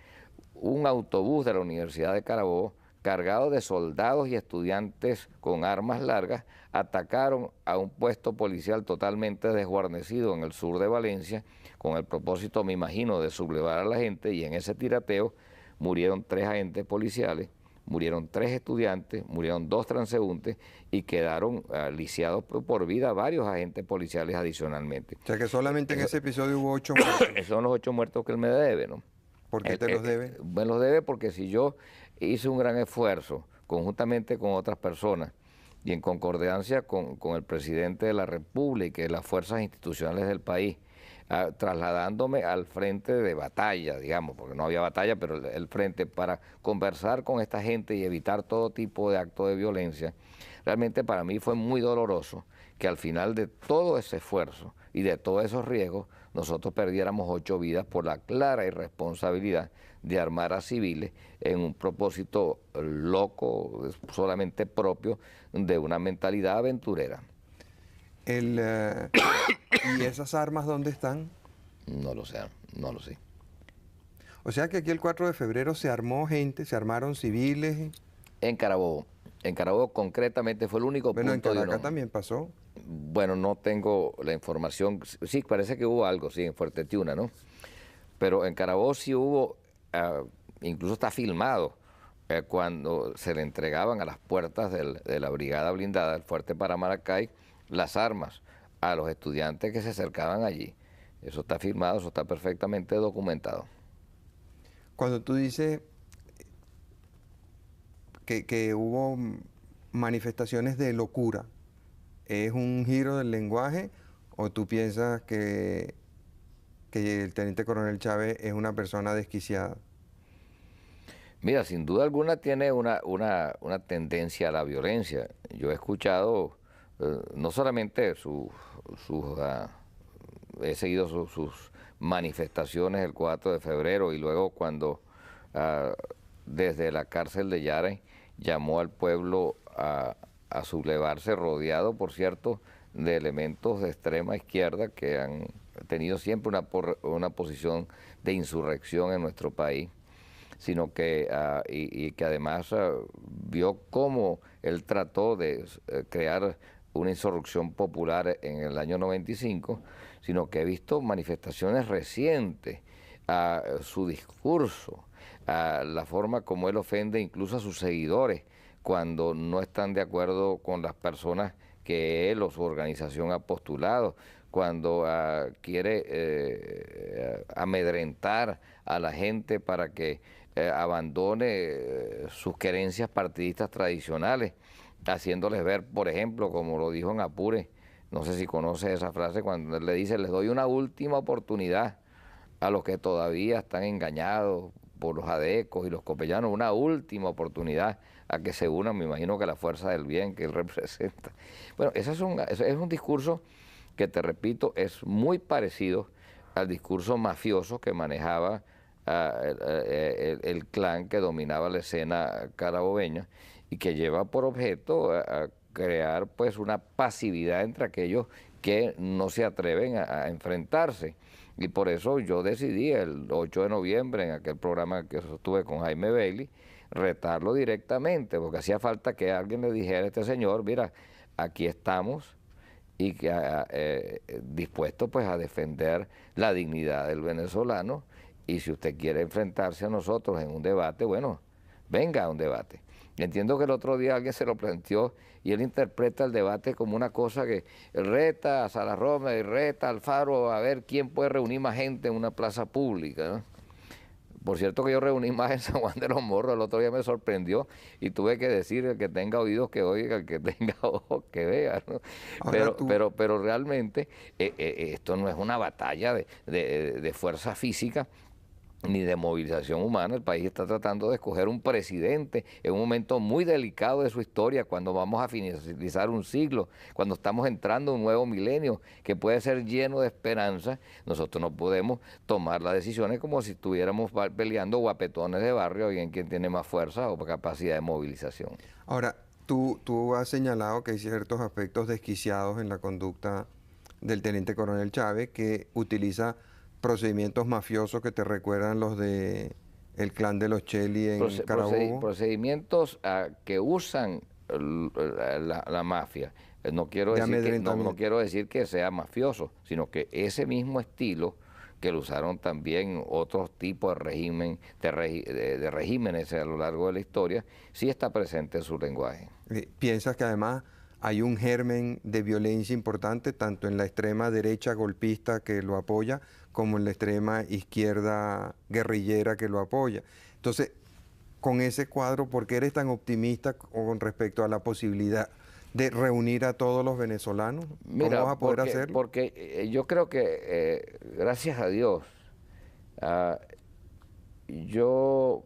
un autobús de la Universidad de Carabobo cargado de soldados y estudiantes con armas largas, atacaron a un puesto policial totalmente desguarnecido en el sur de Valencia, con el propósito, me imagino, de sublevar a la gente, y en ese tirateo murieron 3 agentes policiales, murieron 3 estudiantes, murieron 2 transeúntes y quedaron lisiados por vida varios agentes policiales adicionalmente. O sea que solamente en ese episodio hubo 8 muertos. Esos son los 8 muertos que él me debe, ¿no? ¿Por qué te los debe? Me los debe porque si yo hice un gran esfuerzo conjuntamente con otras personas y en concordancia con el presidente de la República y las fuerzas institucionales del país, trasladándome al frente de batalla, digamos, porque no había batalla, pero el frente para conversar con esta gente y evitar todo tipo de acto de violencia, realmente para mí fue muy doloroso que al final de todo ese esfuerzo y de todos esos riesgos, nosotros perdiéramos 8 vidas por la clara irresponsabilidad de armar a civiles en un propósito loco, solamente propio de una mentalidad aventurera. ¿Y esas armas dónde están? No lo sé, no lo sé. O sea que aquí el 4 de febrero se armó gente, se armaron civiles. En Carabobo concretamente fue el único Bueno, punto. en Caracas también pasó. Bueno, no tengo la información. Sí, parece que hubo algo, sí, en Fuerte Tiuna, ¿no? Pero en Carabobo sí hubo, incluso está filmado, cuando se le entregaban a las puertas de la brigada blindada del Fuerte Paramaracay las armas a los estudiantes que se acercaban allí. Eso está filmado, eso está perfectamente documentado. Cuando tú dices que hubo manifestaciones de locura, ¿es un giro del lenguaje o tú piensas que el teniente coronel Chávez es una persona desquiciada? Mira, sin duda alguna tiene una tendencia a la violencia. Yo he escuchado no solamente he seguido sus manifestaciones el 4 de febrero y luego cuando desde la cárcel de Yare llamó al pueblo a sublevarse, rodeado, por cierto, de elementos de extrema izquierda que han tenido siempre una posición de insurrección en nuestro país, sino que, y que además vio cómo él trató de crear una insurrección popular en el año 95, sino que he visto manifestaciones recientes, su discurso, la forma como él ofende incluso a sus seguidores cuando no están de acuerdo con las personas que él o su organización ha postulado, cuando quiere amedrentar a la gente para que abandone sus querencias partidistas tradicionales, haciéndoles ver, por ejemplo, como lo dijo en Apure, no sé si conoce esa frase, cuando él le dice, les doy una última oportunidad a los que todavía están engañados por los adecos y los copellanos, una última oportunidad a que se unan, me imagino que la fuerza del bien que él representa. Bueno, ese es un discurso que, te repito, es muy parecido al discurso mafioso que manejaba el clan que dominaba la escena carabobeña y que lleva por objeto a crear pues una pasividad entre aquellos que no se atreven a enfrentarse. Y por eso yo decidí el 8 de noviembre, en aquel programa que sostuve con Jaime Bailey, retarlo directamente, porque hacía falta que alguien le dijera a este señor, mira, aquí estamos y que dispuesto pues a defender la dignidad del venezolano, y si usted quiere enfrentarse a nosotros en un debate, bueno, venga a un debate. Entiendo que el otro día alguien se lo planteó y él interpreta el debate como una cosa que reta a Salas Romer y reta a Alfaro a ver quién puede reunir más gente en una plaza pública, ¿no? Por cierto que yo reuní más en San Juan de los Morros, el otro día me sorprendió y tuve que decir, el que tenga oídos que oiga, el que tenga ojos que vea, ¿no? Pero realmente esto no es una batalla de fuerza física ni de movilización humana. El país está tratando de escoger un presidente en un momento muy delicado de su historia, cuando vamos a finalizar un siglo, cuando estamos entrando en un nuevo milenio que puede ser lleno de esperanza. Nosotros no podemos tomar las decisiones como si estuviéramos peleando guapetones de barrio, alguien quien tiene más fuerza o capacidad de movilización. Ahora, tú has señalado que hay ciertos aspectos desquiciados en la conducta del teniente coronel Chávez, que utiliza procedimientos mafiosos que te recuerdan los de el clan de los Cheli en Carabobo. Procedimientos que usan la mafia. No quiero decir que sea mafioso, sino que ese mismo estilo que lo usaron también otros tipos de regímenes a lo largo de la historia, sí está presente en su lenguaje. ¿Piensas que además hay un germen de violencia importante, tanto en la extrema derecha golpista que lo apoya, como en la extrema izquierda guerrillera que lo apoya? Entonces, con ese cuadro, ¿por qué eres tan optimista con respecto a la posibilidad de reunir a todos los venezolanos? ¿Cómo vas a poder hacerlo? Porque yo creo que, gracias a Dios, yo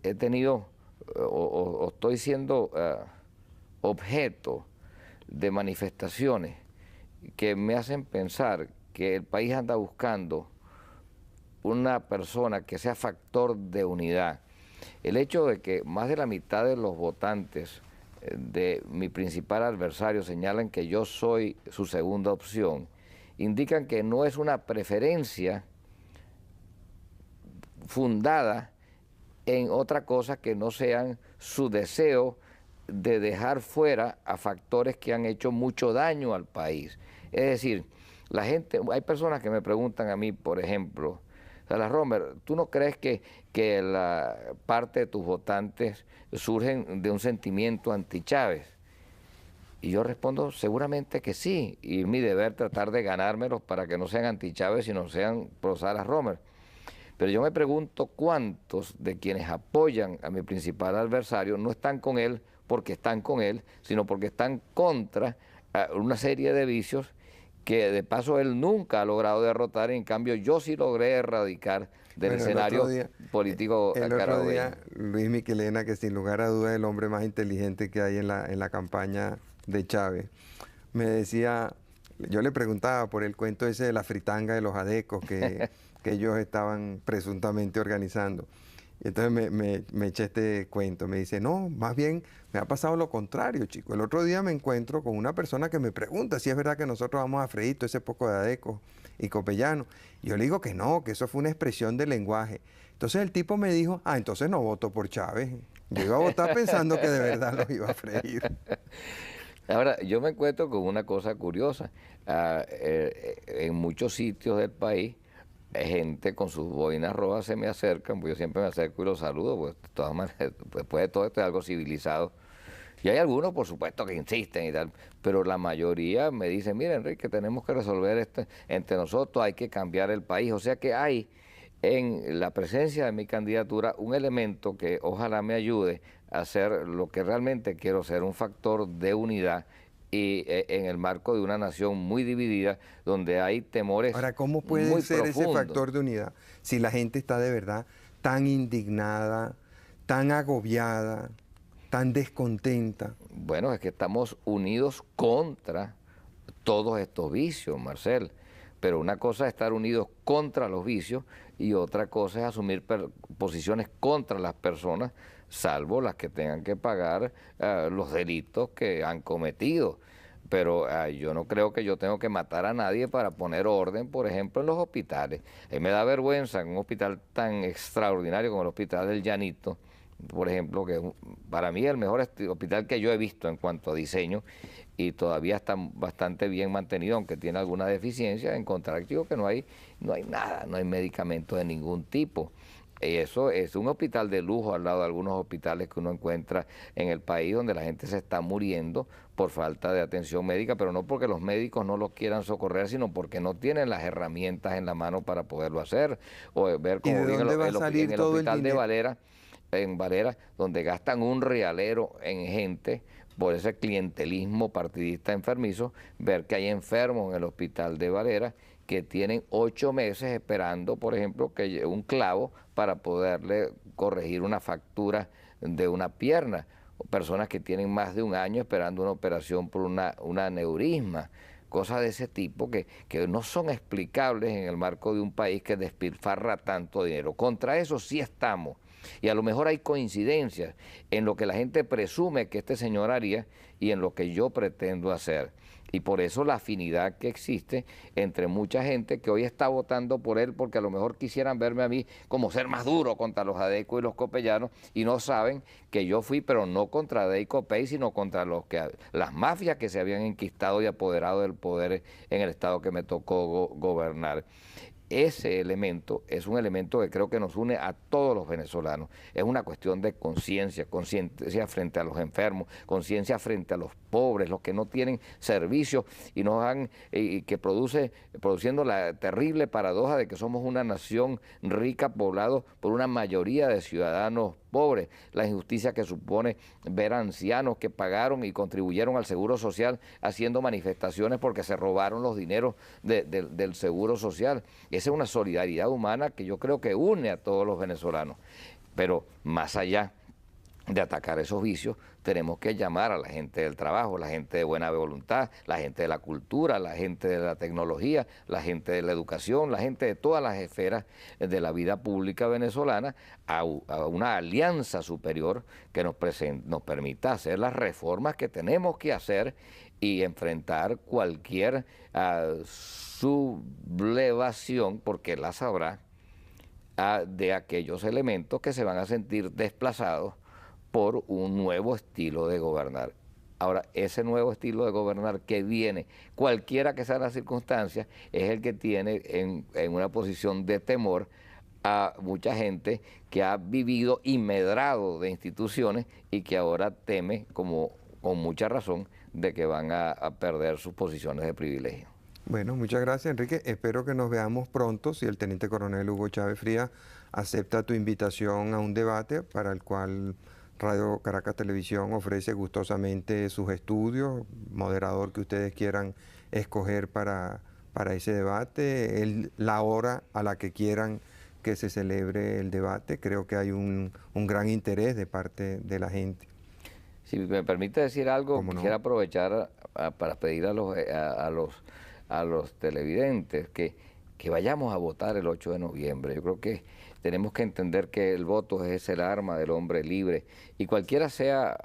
he tenido, o estoy siendo objeto de manifestaciones que me hacen pensar que el país anda buscando una persona que sea factor de unidad. El hecho de que más de la mitad de los votantes de mi principal adversario señalan que yo soy su segunda opción, indican que no es una preferencia fundada en otra cosa que no sean su deseo de dejar fuera a factores que han hecho mucho daño al país. Es decir, la gente, hay personas que me preguntan a mí, por ejemplo, Salas Romer, ¿tú no crees que la parte de tus votantes surgen de un sentimiento anti-Chávez? Y yo respondo, seguramente que sí, y es mi deber tratar de ganármelos para que no sean anti-Chávez, sino sean pro Salas Romer. Pero yo me pregunto cuántos de quienes apoyan a mi principal adversario no están con él porque están con él, sino porque están contra una serie de vicios que de paso él nunca ha logrado derrotar, y en cambio yo sí logré erradicar del escenario político carabobeño. El otro día, carabobeño. Luis Miquelena, que sin lugar a dudas es el hombre más inteligente que hay en la campaña de Chávez, me decía, yo le preguntaba por el cuento ese de la fritanga de los adecos que ellos estaban presuntamente organizando. Y entonces me eché este cuento, me dice, no, más bien me ha pasado lo contrario, chico. El otro día me encuentro con una persona que me pregunta si es verdad que nosotros vamos a freír todo ese poco de adecos y copellanos. Y yo le digo que no, que eso fue una expresión de lenguaje. Entonces el tipo me dijo, entonces no voto por Chávez. Yo iba a votar pensando que de verdad los iba a freír. Ahora, yo me encuentro con una cosa curiosa. En muchos sitios del país, gente con sus boinas rojas se me acercan, pues yo siempre me acerco y los saludo, pues de todas maneras, después de todo esto es algo civilizado. Y hay algunos, por supuesto, que insisten y tal, pero la mayoría me dicen, mira, Enrique, tenemos que resolver esto entre nosotros, hay que cambiar el país. O sea que hay en la presencia de mi candidatura un elemento que ojalá me ayude a hacer lo que realmente quiero ser, un factor de unidad, y en el marco de una nación muy dividida, donde hay temores. Ahora, ¿cómo puede muy ser profundos? ese factor de unidad si la gente está de verdad tan indignada, tan agobiada, tan descontenta? Bueno, es que estamos unidos contra todos estos vicios, Marcel. Pero una cosa es estar unidos contra los vicios y otra cosa es asumir posiciones contra las personas, salvo las que tengan que pagar los delitos que han cometido. pero yo no creo que yo tengo que matar a nadie para poner orden, por ejemplo, en los hospitales. Me da vergüenza en un hospital tan extraordinario como el Hospital del Llanito, por ejemplo, que es para mí el mejor hospital que yo he visto en cuanto a diseño, y todavía está bastante bien mantenido, aunque tiene alguna deficiencia, encontrar, digo, que no hay nada, no hay medicamentos de ningún tipo. Eso es un hospital de lujo al lado de algunos hospitales que uno encuentra en el país, donde la gente se está muriendo por falta de atención médica, pero no porque los médicos no los quieran socorrer, sino porque no tienen las herramientas en la mano para poderlo hacer. O ver ¿Y como de bien dónde va a en salir el todo el hospital de dinero? Valera, donde gastan un realero en gente por ese clientelismo partidista enfermizo, ver que hay enfermos en el hospital de Valera que tienen 8 meses esperando, por ejemplo, que llegue un clavo para poderle corregir una factura de una pierna, o personas que tienen más de un año esperando una operación por un aneurisma, cosas de ese tipo que no son explicables en el marco de un país que despilfarra tanto dinero. Contra eso sí estamos. Y a lo mejor hay coincidencias en lo que la gente presume que este señor haría y en lo que yo pretendo hacer. Y por eso la afinidad que existe entre mucha gente que hoy está votando por él, porque a lo mejor quisieran verme a mí como ser más duro contra los adecos y los copellanos, y no saben que yo fui, pero no contra Adey y Copey, sino contra las mafias que se habían enquistado y apoderado del poder en el estado que me tocó gobernar. Ese elemento es un elemento que creo que nos une a todos los venezolanos. Es una cuestión de conciencia, conciencia frente a los enfermos, conciencia frente a los pobres, los que no tienen servicios y nos han que produciendo la terrible paradoja de que somos una nación rica, poblado por una mayoría de ciudadanos pobres, la injusticia que supone ver a ancianos que pagaron y contribuyeron al Seguro Social haciendo manifestaciones porque se robaron los dineros del Seguro Social. Esa es una solidaridad humana que yo creo que une a todos los venezolanos. Pero más allá de atacar esos vicios, tenemos que llamar a la gente del trabajo, la gente de buena voluntad, la gente de la cultura, la gente de la tecnología, la gente de la educación, la gente de todas las esferas de la vida pública venezolana a una alianza superior que nos permita hacer las reformas que tenemos que hacer y enfrentar cualquier sublevación, porque las habrá, de aquellos elementos que se van a sentir desplazados por un nuevo estilo de gobernar. Ahora, ese nuevo estilo de gobernar que viene, cualquiera que sean las circunstancias, es el que tiene en una posición de temor a mucha gente que ha vivido y medrado de instituciones y que ahora teme, como con mucha razón, de que van a perder sus posiciones de privilegio. Bueno, muchas gracias, Enrique. Espero que nos veamos pronto si el teniente coronel Hugo Chávez Frías acepta tu invitación a un debate para el cual Radio Caracas Televisión ofrece gustosamente sus estudios, moderador que ustedes quieran escoger para ese debate, la hora a la que quieran que se celebre el debate. Creo que hay un gran interés de parte de la gente. Si me permite decir algo, ¿Cómo no? quisiera aprovechar para pedir a los televidentes que vayamos a votar el 8 de noviembre. Yo creo que tenemos que entender que el voto es el arma del hombre libre y cualquiera sea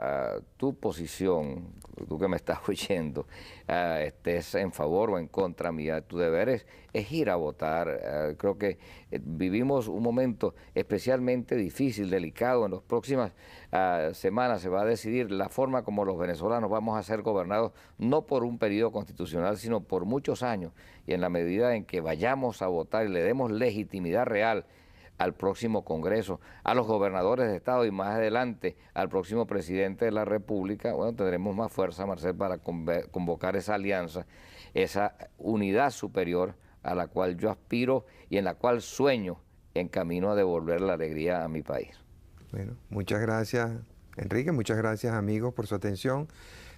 tu posición, tú que me estás oyendo, estés en favor o en contra mía, tu deber es ir a votar. Creo que vivimos un momento especialmente difícil, delicado. En las próximas semanas se va a decidir la forma como los venezolanos vamos a ser gobernados, no por un periodo constitucional, sino por muchos años. Y en la medida en que vayamos a votar y le demos legitimidad real al próximo Congreso, a los gobernadores de Estado y más adelante al próximo presidente de la República, bueno, tendremos más fuerza, Marcel, para convocar esa alianza, esa unidad superior a la cual yo aspiro y en la cual sueño en camino a devolver la alegría a mi país. Bueno, muchas gracias, Enrique, muchas gracias, amigos, por su atención.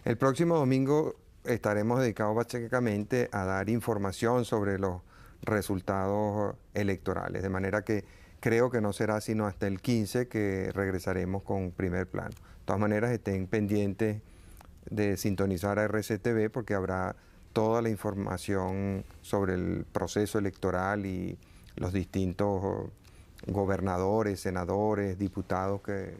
El próximo domingo estaremos dedicados básicamente a dar información sobre los resultados electorales, de manera que creo que no será sino hasta el 15 que regresaremos con Primer Plano. De todas maneras, estén pendientes de sintonizar a RCTV porque habrá toda la información sobre el proceso electoral y los distintos gobernadores, senadores, diputados que